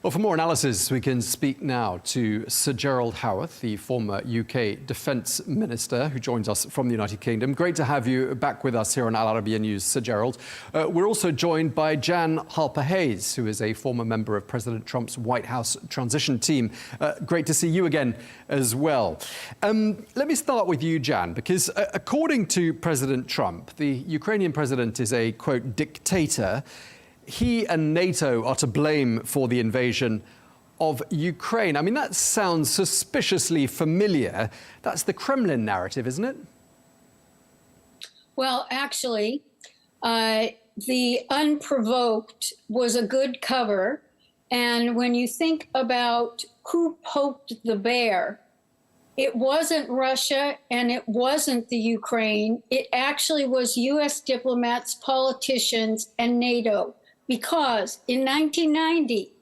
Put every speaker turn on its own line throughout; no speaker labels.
Well, for more analysis, we can speak now to Sir Gerald Howarth, the former UK Defence Minister, who joins us from the United Kingdom. Great to have you back with us here on Al Arabiya News, Sir Gerald. We're also joined by Jan Halper-Hayes, who is a former member of President Trump's White House transition team. Great to see you again as well. Let me start with you, Jan, because according to President Trump, the Ukrainian president is a, quote, dictator. He and NATO are to blame for the invasion of Ukraine. I mean, that sounds suspiciously familiar. That's the Kremlin narrative, isn't it?
Well, actually, the unprovoked was a good cover. And when you think about who poked the bear, it wasn't Russia and it wasn't the Ukraine. It actually was U.S. diplomats, politicians, and NATO. Because in 1990,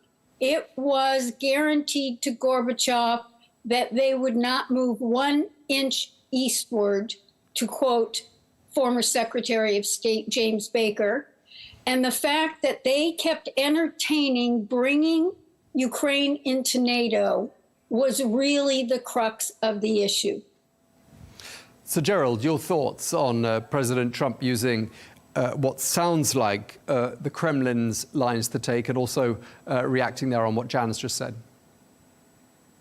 it was guaranteed to Gorbachev that they would not move 1 inch eastward, to quote former Secretary of State James Baker. And the fact that they kept entertaining bringing Ukraine into NATO was really the crux of the issue.
So, Gerald, your thoughts on President Trump using what sounds like the Kremlin's lines to take, and also reacting there on what Jan's just said?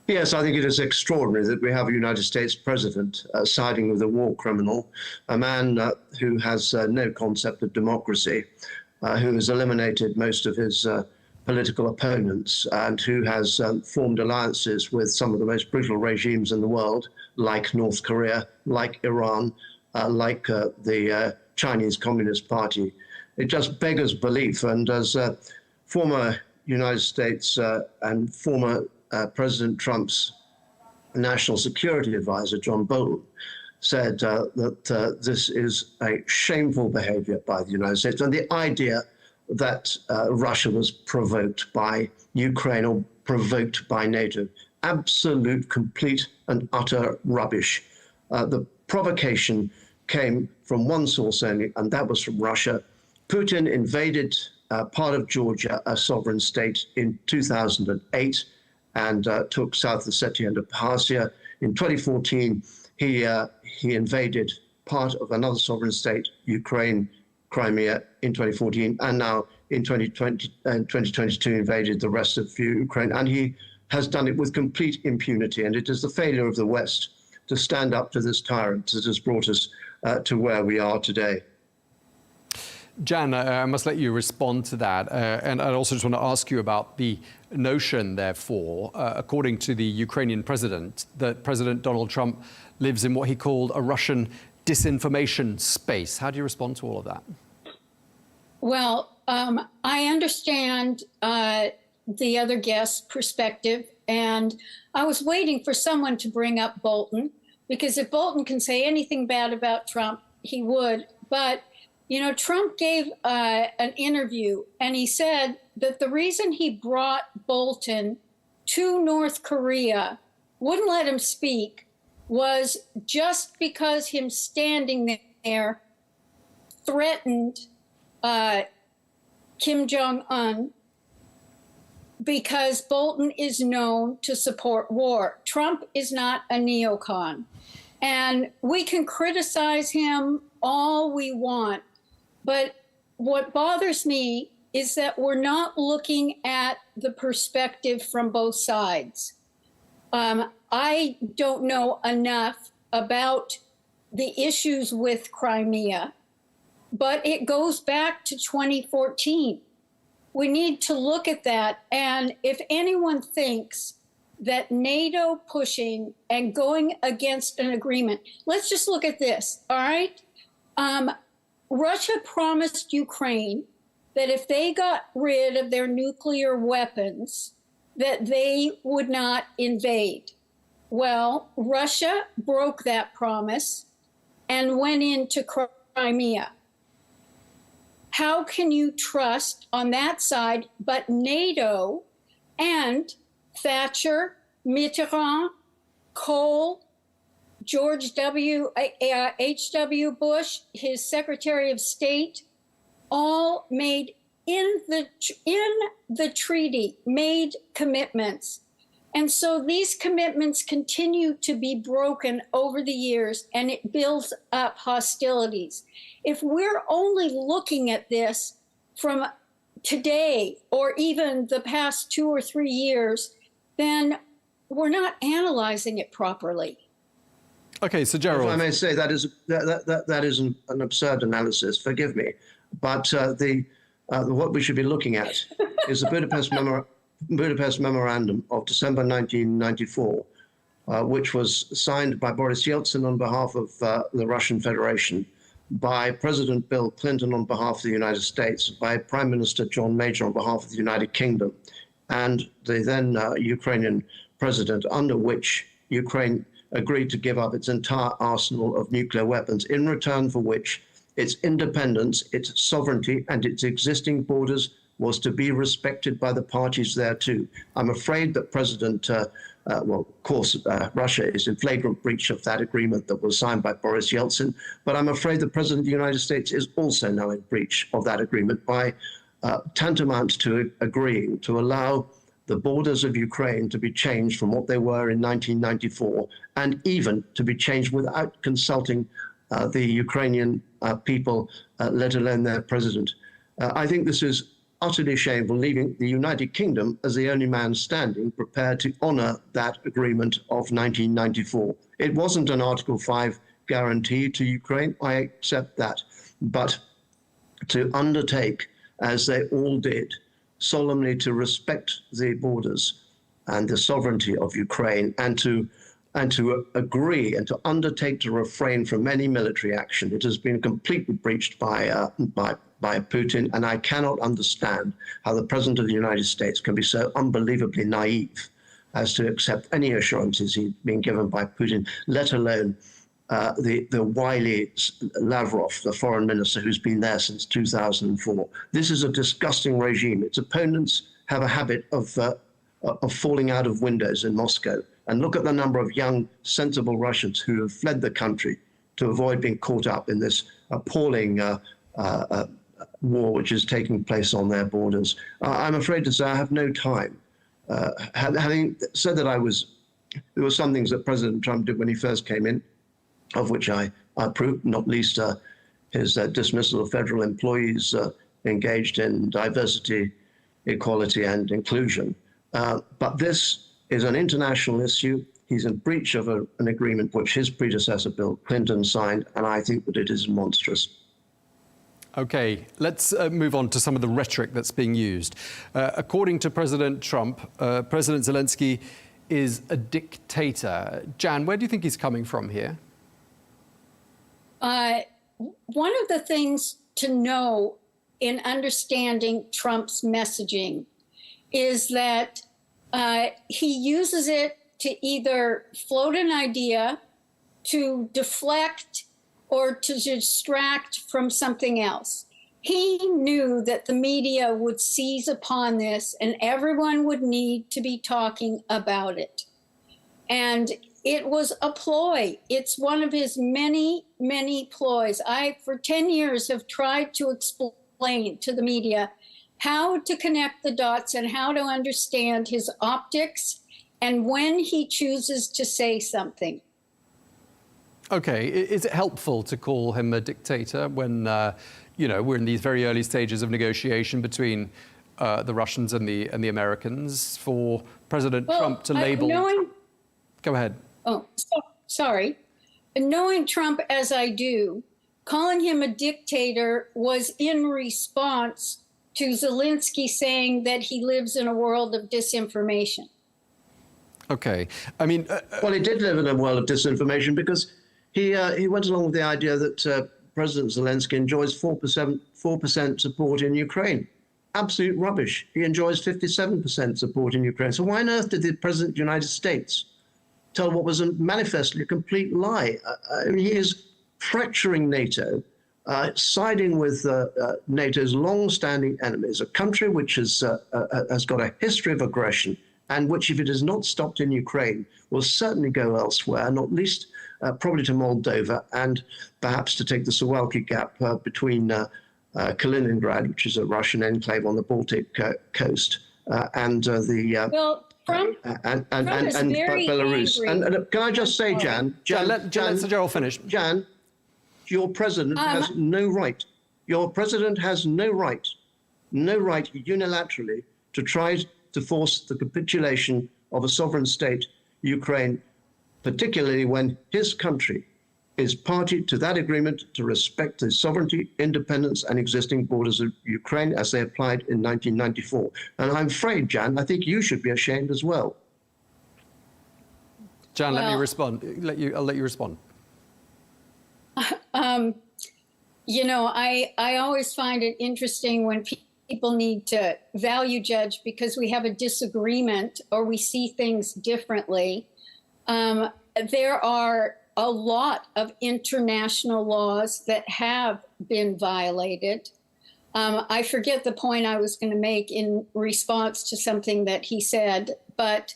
Yes, I think it is extraordinary that we have a United States president siding with a war criminal, a man who has no concept of democracy, who has eliminated most of his political opponents, and who has formed alliances with some of the most brutal regimes in the world, like North Korea, like Iran, like the Chinese Communist Party. It just beggars belief. And as former United States and former President Trump's national security advisor, John Bolton, said that this is a shameful behavior by the United States. And the idea that Russia was provoked by Ukraine or provoked by NATO, absolute, complete and utter rubbish. The provocation came from one source only, and that was from Russia. Putin invaded part of Georgia, a sovereign state, in 2008 and took South Ossetia and Abkhazia. In 2014, he invaded part of another sovereign state, Ukraine, Crimea, in 2014, and now in 2020 and 2022 invaded the rest of Ukraine. And he has done it with complete impunity. And it is the failure of the West to stand up to this tyrant that has brought us to where we are today.
Jan, I must let you respond to that. And I also just want to ask you about the notion, therefore, according to the Ukrainian president, that President Donald Trump lives in what he called a Russian disinformation space. How do you respond to all of that?
Well, I understand the other guest's perspective, and I was waiting for someone to bring up Bolton, because if Bolton can say anything bad about Trump, he would. But, you know, Trump gave an interview, and he said that the reason he brought Bolton to North Korea, wouldn't let him speak, was just because him standing there threatened Kim Jong-un, because Bolton is known to support war. Trump is not a neocon. And we can criticize him all we want, but what bothers me is that we're not looking at the perspective from both sides. I don't know enough about the issues with Crimea, but it goes back to 2014. We need to look at that. And if anyone thinks that NATO pushing and going against an agreement, let's just look at this, all right? Russia promised Ukraine that if they got rid of their nuclear weapons, that they would not invade. Well, Russia broke that promise and went into Crimea. How can you trust on that side, but NATO and Thatcher, Mitterrand, Kohl, George H.W. Bush, his Secretary of State, all made in the treaty made commitments. And so these commitments continue to be broken over the years, and it builds up hostilities. If we're only looking at this from today or even the past 2 or 3 years, then we're not analyzing it properly.
Okay, so Gerald,
if I may say, that is an absurd analysis. Forgive me, but what we should be looking at is the Budapest Memorandum of December 1994, which was signed by Boris Yeltsin on behalf of the Russian Federation, by President Bill Clinton on behalf of the United States, by Prime Minister John Major on behalf of the United Kingdom, and the then Ukrainian president, under which Ukraine agreed to give up its entire arsenal of nuclear weapons, in return for which its independence, its sovereignty, and its existing borders was to be respected by the parties thereto. I'm afraid that Russia is in flagrant breach of that agreement that was signed by Boris Yeltsin, but I'm afraid the President of the United States is also now in breach of that agreement by tantamount to agreeing to allow the borders of Ukraine to be changed from what they were in 1994, and even to be changed without consulting the Ukrainian people, let alone their president. I think this is utterly shameful, leaving the United Kingdom as the only man standing prepared to honor that agreement of 1994. It wasn't an Article 5 guarantee to Ukraine, I accept that, but to undertake, as they all did, solemnly to respect the borders and the sovereignty of Ukraine, and to agree and to undertake to refrain from any military action. It has been completely breached by Putin, and I cannot understand how the President of the United States can be so unbelievably naive as to accept any assurances he's been given by Putin, let alone the wily Lavrov, the foreign minister who's been there since 2004. This is a disgusting regime. Its opponents have a habit of falling out of windows in Moscow. And look at the number of young, sensible Russians who have fled the country to avoid being caught up in this appalling war which is taking place on their borders. I'm afraid to say I have no time. Having said that, there were some things that President Trump did when he first came in, of which I approved, not least his dismissal of federal employees engaged in diversity, equality, and inclusion. But this is an international issue. He's in breach of an agreement which his predecessor, Bill Clinton, signed, and I think that it is monstrous.
Okay, let's move on to some of the rhetoric that's being used. According to President Trump, President Zelensky is a dictator. Jan, where do you think he's coming from here?
One of the things to know in understanding Trump's messaging is that he uses it to either float an idea, to deflect, or to distract from something else. He knew that the media would seize upon this and everyone would need to be talking about it. And it was a ploy. It's one of his many, many ploys. I, for 10 years, have tried to explain to the media how to connect the dots and how to understand his optics and when he chooses to say something.
Okay, is it helpful to call him a dictator when, we're in these very early stages of negotiation between the Russians and the Americans, for President Trump to label... Go ahead.
Oh, sorry. Knowing Trump as I do, calling him a dictator was in response to Zelensky saying that he lives in a world of disinformation. Okay.
I mean...
well, he did live in a world of disinformation because he went along with the idea that President Zelensky enjoys 4% support in Ukraine. Absolute rubbish. He enjoys 57% support in Ukraine. So why on earth did the President of the United States tell what was manifestly a complete lie? I mean, he is fracturing NATO, siding with NATO's long-standing enemies, a country which has got a history of aggression, and which, if it is not stopped in Ukraine, will certainly go elsewhere, not least probably to Moldova, and perhaps to take the Suwalki Gap between Kaliningrad, which is a Russian enclave on the Baltic coast, and
Well, Trump is very
Belarus.
angry.
And can I just say, Jan,
Let Sir Gerald finish.
Jan, your president has no right. Your president has no right unilaterally to try to force the capitulation of a sovereign state, Ukraine, particularly when his country is party to that agreement to respect the sovereignty, independence, and existing borders of Ukraine as they applied in 1994. And I'm afraid, Jan, I think you should be ashamed as well.
Jan, let me
Well-
respond. I'll let you respond.
You know, I always find it interesting when people need to value judge because we have a disagreement or we see things differently. There are a lot of international laws that have been violated. I forget the point I was going to make in response to something that he said, but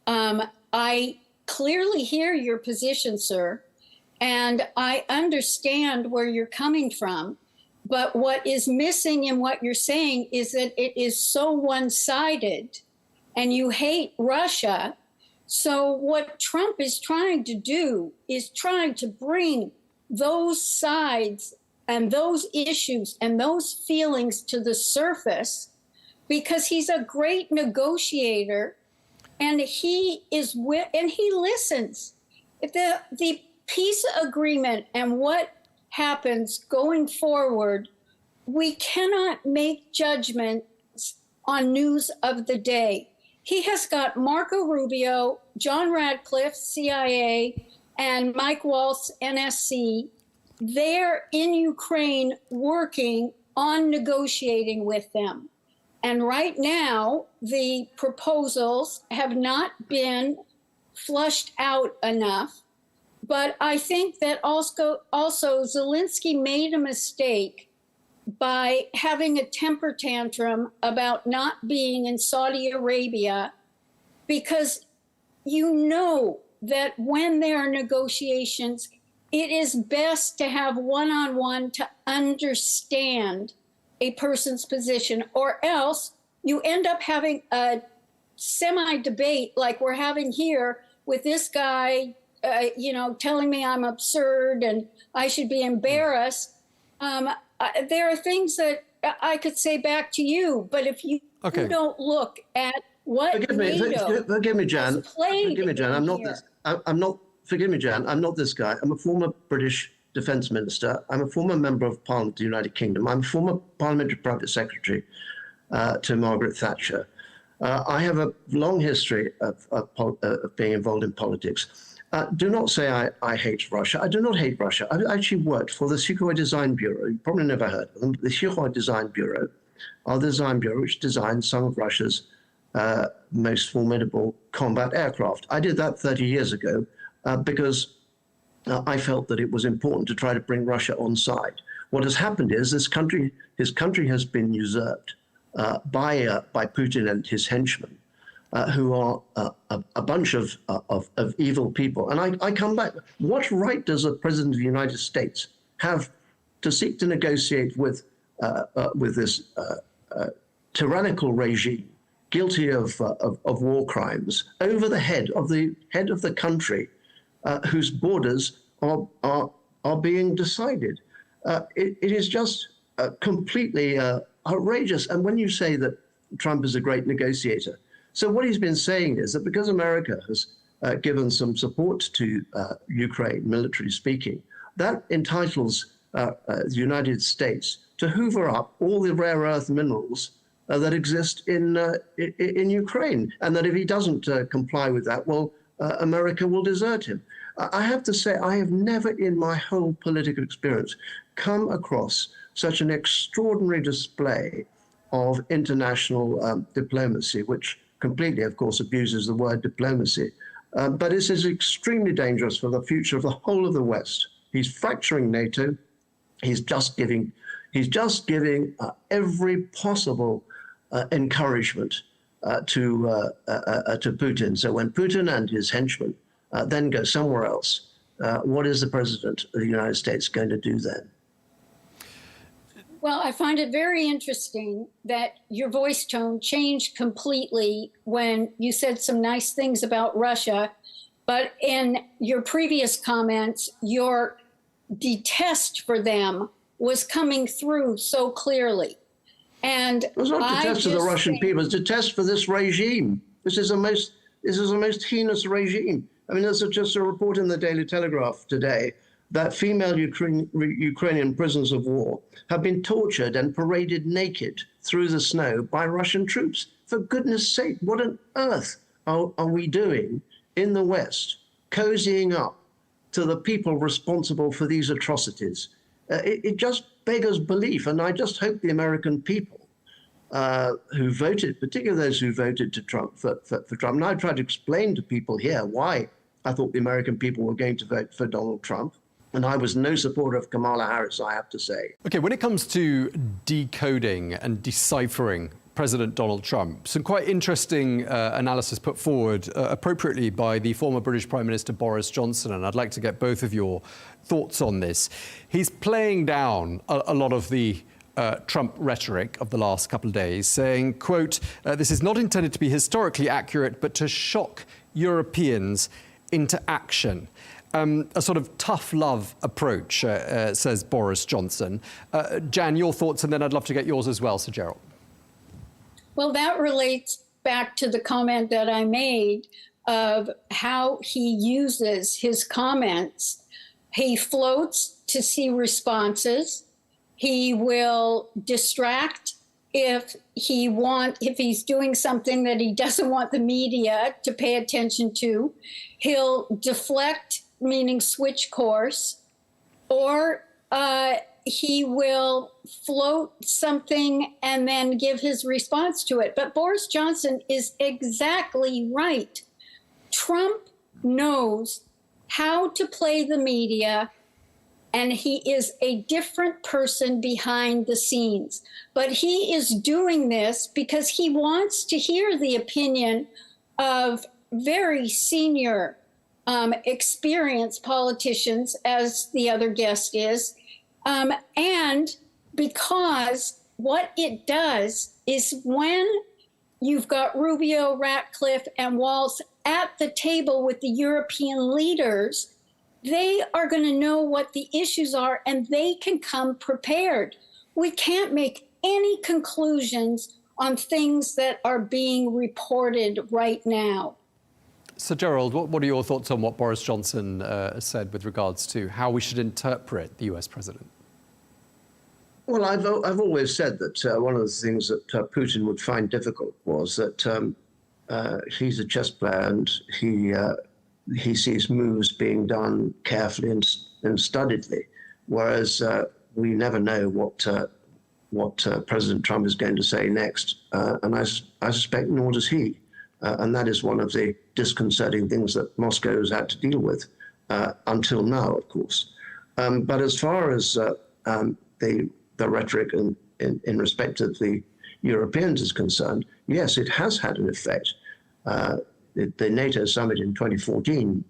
I clearly hear your position, sir, and I understand where you're coming from. But what is missing in what you're saying is that it is so one-sided and you hate Russia. So what Trump is trying to do is trying to bring those sides and those issues and those feelings to the surface because he's a great negotiator and he listens. If the peace agreement and what happens going forward, we cannot make judgments on news of the day. He has got Marco Rubio, John Radcliffe, CIA, and Mike Waltz, NSC. They're in Ukraine working on negotiating with them. And right now, the proposals have not been flushed out enough. But I think that also Zelensky made a mistake by having a temper tantrum about not being in Saudi Arabia, because you know that when there are negotiations, it is best to have one-on-one to understand a person's position, or else you end up having a semi-debate like we're having here with this guy telling me I'm absurd and I should be embarrassed. There are things that I could say back to you, but if you don't look at what
Forgive me, Jan. Forgive me, Jan. Forgive me, Jan. I'm not this guy. I'm a former British Defence Minister. I'm a former Member of Parliament of the United Kingdom. I'm a former Parliamentary Private Secretary to Margaret Thatcher. I have a long history of being involved in politics. Do not say I hate Russia. I do not hate Russia. I actually worked for the Sukhoi Design Bureau. You probably never heard of them. The Sukhoi Design Bureau are the design bureau which designed some of Russia's most formidable combat aircraft. I did that 30 years ago because I felt that it was important to try to bring Russia on side. What has happened is his country has been usurped by Putin and his henchmen, who are a bunch of evil people. And I come back, what right does the President of the United States have to seek to negotiate with this tyrannical regime, guilty of war crimes, over the head of the country whose borders are being decided? It is just completely outrageous. And when you say that Trump is a great negotiator, so what he's been saying is that because America has given some support to Ukraine, militarily speaking, that entitles the United States to hoover up all the rare earth minerals that exist in Ukraine, and that if he doesn't comply with that, well, America will desert him. I have to say, I have never in my whole political experience come across such an extraordinary display of international diplomacy, which completely, of course, abuses the word diplomacy. But this is extremely dangerous for the future of the whole of the West. He's fracturing NATO. He's just giving every possible encouragement to Putin. So when Putin and his henchmen then go somewhere else, what is the President of the United States going to do then?
Well, I find it very interesting that your voice tone changed completely when you said some nice things about Russia, but in your previous comments, your detest for them was coming through so clearly. And
It was not detest of the Russian people, it's detest for this regime. This is a most heinous regime. I mean, there's just a report in the Daily Telegraph today that female Ukrainian prisoners of war have been tortured and paraded naked through the snow by Russian troops. For goodness sake, what on earth are we doing in the West, cozying up to the people responsible for these atrocities? It just beggars belief, and I just hope the American people who voted, particularly those who voted to Trump for Trump, and I tried to explain to people here why I thought the American people were going to vote for Donald Trump. And I was no supporter of Kamala Harris, I have to say.
OK, when it comes to decoding and deciphering President Donald Trump, some quite interesting analysis put forward appropriately by the former British Prime Minister Boris Johnson, and I'd like to get both of your thoughts on this. He's playing down a lot of the Trump rhetoric of the last couple of days, saying, quote, this is not intended to be historically accurate, but to shock Europeans into action. A sort of tough love approach, says Boris Johnson. Jan, your thoughts, and then I'd love to get yours as well, Sir Gerald.
Well, that relates back to the comment that I made of how he uses his comments. He floats to see responses. He will distract if he's doing something that he doesn't want the media to pay attention to. He'll deflect, meaning switch course, or he will float something and then give his response to it. But Boris Johnson is exactly right. Trump knows how to play the media, and he is a different person behind the scenes. But he is doing this because he wants to hear the opinion of very senior, experienced politicians, as the other guest is, and because what it does is when you've got Rubio, Ratcliffe, and Walz at the table with the European leaders, they are going to know what the issues are and they can come prepared. We can't make any conclusions on things that are being reported right now.
So, Gerald, what are your thoughts on what Boris Johnson said with regards to how we should interpret the US president?
Well, I've always said that one of the things that Putin would find difficult was that he's a chess player and he sees moves being done carefully and studiedly, whereas we never know what President Trump is going to say next, and I suspect nor does he. And that is one of the disconcerting things that Moscow has had to deal with until now, of course. But as far as the rhetoric in respect of the Europeans is concerned, yes, it has had an effect. The NATO summit in 2014,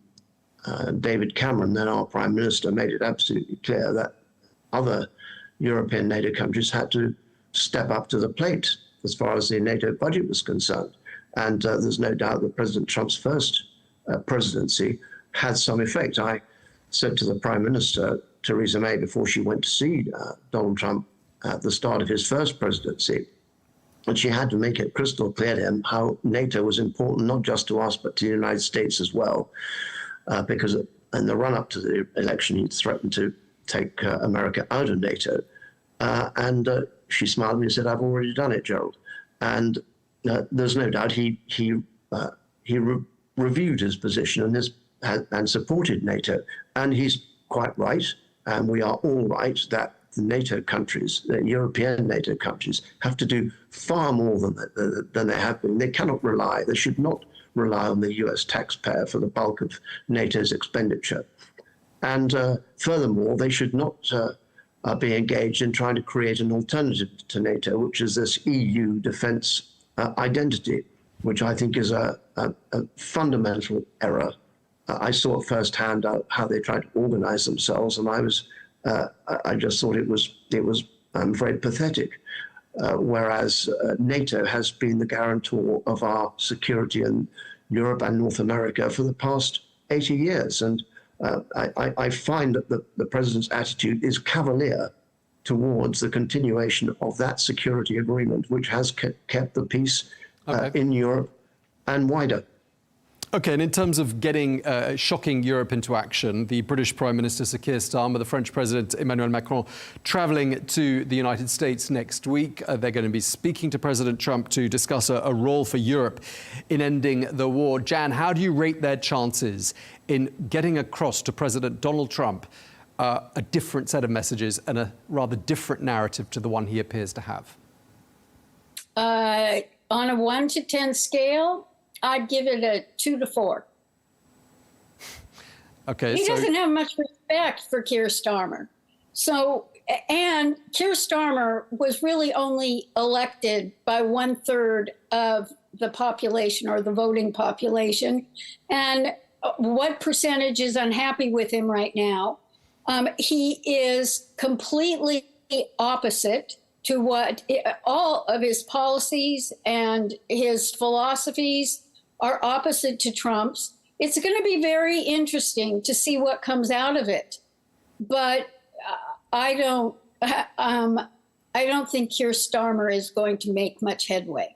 David Cameron, then our Prime Minister, made it absolutely clear that other European NATO countries had to step up to the plate as far as the NATO budget was concerned. And there's no doubt that President Trump's first presidency had some effect. I said to the Prime Minister, Theresa May, before she went to see Donald Trump at the start of his first presidency, and she had to make it crystal clear to him how NATO was important, not just to us, but to the United States as well, because in the run-up to the election, he threatened to take America out of NATO. And she smiled at me and said, I've already done it, Gerald. And there's no doubt he reviewed his position and supported NATO. And he's quite right, and we are all right, that the NATO countries, the European NATO countries, have to do far more than they have been. They cannot rely, they should not rely on the US taxpayer for the bulk of NATO's expenditure. And furthermore, they should not be engaged in trying to create an alternative to NATO, which is this EU defense identity, which I think is a fundamental error. I saw firsthand how they tried to organize themselves, and I just thought it was very pathetic. Whereas NATO has been the guarantor of our security in Europe and North America for the past 80 years. And I find that the president's attitude is cavalier towards the continuation of that security agreement, which has kept the peace in Europe and wider.
Okay, and in terms of getting shocking Europe into action, the British Prime Minister Sir Keir Starmer, the French President Emmanuel Macron, travelling to the United States next week. They're going to be speaking to President Trump to discuss a role for Europe in ending the war. Jan, how do you rate their chances in getting across to President Donald Trump a different set of messages and a rather different narrative to the one he appears to have?
On a 1 to 10 scale, I'd give it a 2 to 4.
Okay,
he doesn't have much respect for Keir Starmer. So, and Keir Starmer was really only elected by 1/3 of the population or the voting population. And what percentage is unhappy with him right now? He is completely opposite to what all of his policies and his philosophies are opposite to Trump's. It's going to be very interesting to see what comes out of it. But I don't think Keir Starmer is going to make much headway.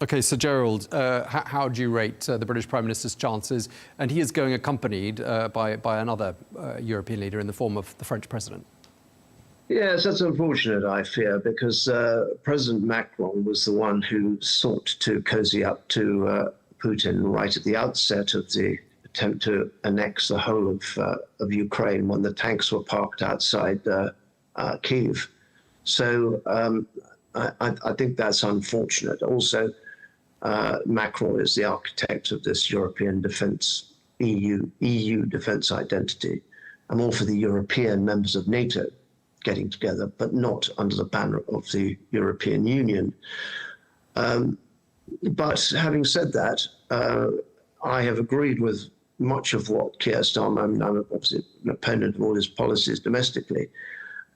Okay, so Gerald, how do you rate the British Prime Minister's chances? And he is going accompanied by another European leader in the form of the French President.
Yes, that's unfortunate, I fear, because President Macron was the one who sought to cozy up to Putin right at the outset of the attempt to annex the whole of Ukraine when the tanks were parked outside Kyiv. So I think that's unfortunate. Also, Macron is the architect of this European defense, EU defense identity. I'm all for the European members of NATO getting together, but not under the banner of the European Union. But having said that, I have agreed with much of what Keir Starmer, I mean, I'm obviously an opponent of all his policies domestically,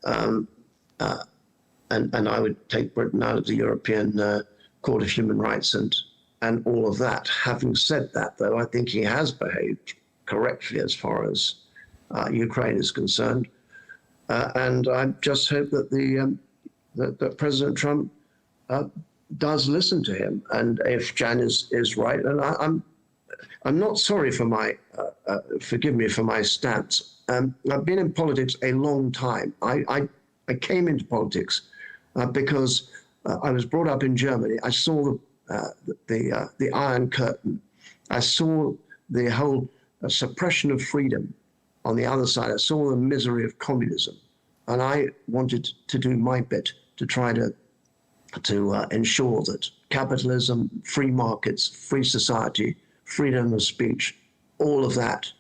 and I would take Britain out of the European Court of Human Rights and all of that. Having said that, though, I think he has behaved correctly as far as Ukraine is concerned. And I just hope that that President Trump does listen to him. And if Jan is right, and I'm not sorry for my, forgive me for my stance. I've been in politics a long time. I came into politics because I was brought up in Germany. I saw the Iron Curtain. I saw the whole suppression of freedom on the other side. I saw the misery of communism, and I wanted to do my bit to try to ensure that capitalism, free markets, free society, freedom of speech, all of that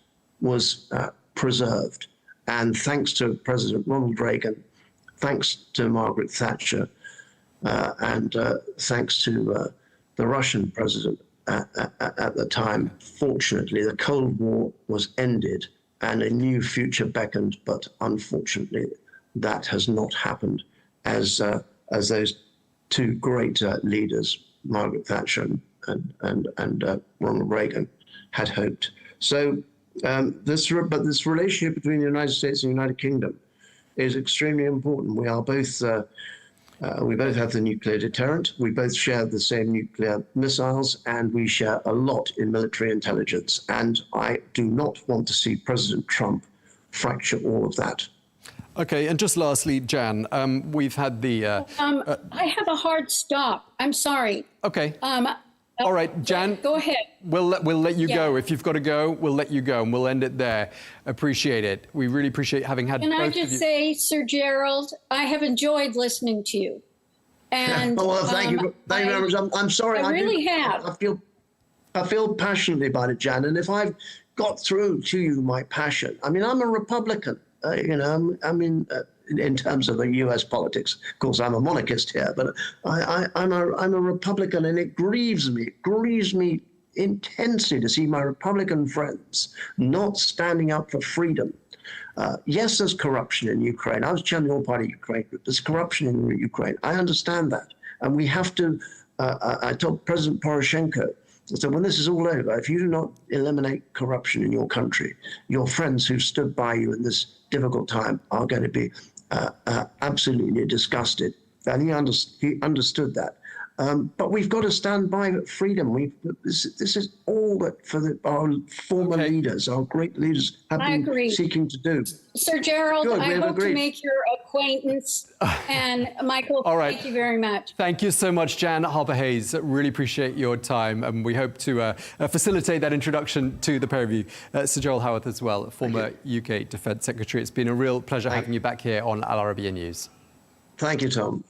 was preserved. And thanks to President Ronald Reagan, thanks to Margaret Thatcher, and thanks to the Russian president at the time, fortunately, the Cold War was ended and a new future beckoned, but unfortunately, that has not happened as those two great leaders, Margaret Thatcher and Ronald Reagan, had hoped. So this relationship between the United States and the United Kingdom is extremely important. We are both, we both have the nuclear deterrent, we both share the same nuclear missiles, and we share a lot in military intelligence. And I do not want to see President Trump fracture all of that.
Okay, and just lastly, Jan, we've had the...
I have a hard stop. I'm sorry.
Okay. All right, Jan.
Go ahead.
We'll let you go. If you've got to go, we'll let you go, and we'll end it there. Appreciate it. We really appreciate having had both of you.
Can I just say, Sir Gerald, I have enjoyed listening to you. And
oh, well, thank you very much. I'm sorry.
I really have.
I feel passionately about it, Jan. And if I've got through to you my passion, I mean, I'm a Republican. You know, I mean, in terms of the U.S. politics, of course, I'm a monarchist here, but I'm a Republican, and it grieves me intensely to see my Republican friends not standing up for freedom Yes, there's corruption in Ukraine. I was chairman of the All-Party Ukraine Group. There's corruption in Ukraine. I understand that. And we have to, I told President Poroshenko, I said, when this is all over, if you do not eliminate corruption in your country, your friends who stood by you in this difficult time are going to be absolutely disgusted. And he understood that. But we've got to stand by freedom. This is all that our former leaders, our great leaders, have been seeking to do.
Sir Gerald,
Good,
I hope to make your acquaintance. And Michael,
all right.
Thank you very much.
Thank you so much, Jan Harper-Hayes. Really appreciate your time. And we hope to facilitate that introduction to the pair of you. Sir Gerald Howarth as well, former UK Defence Secretary. It's been a real pleasure having you back here on Al Arabiya News.
Thank you, Tom.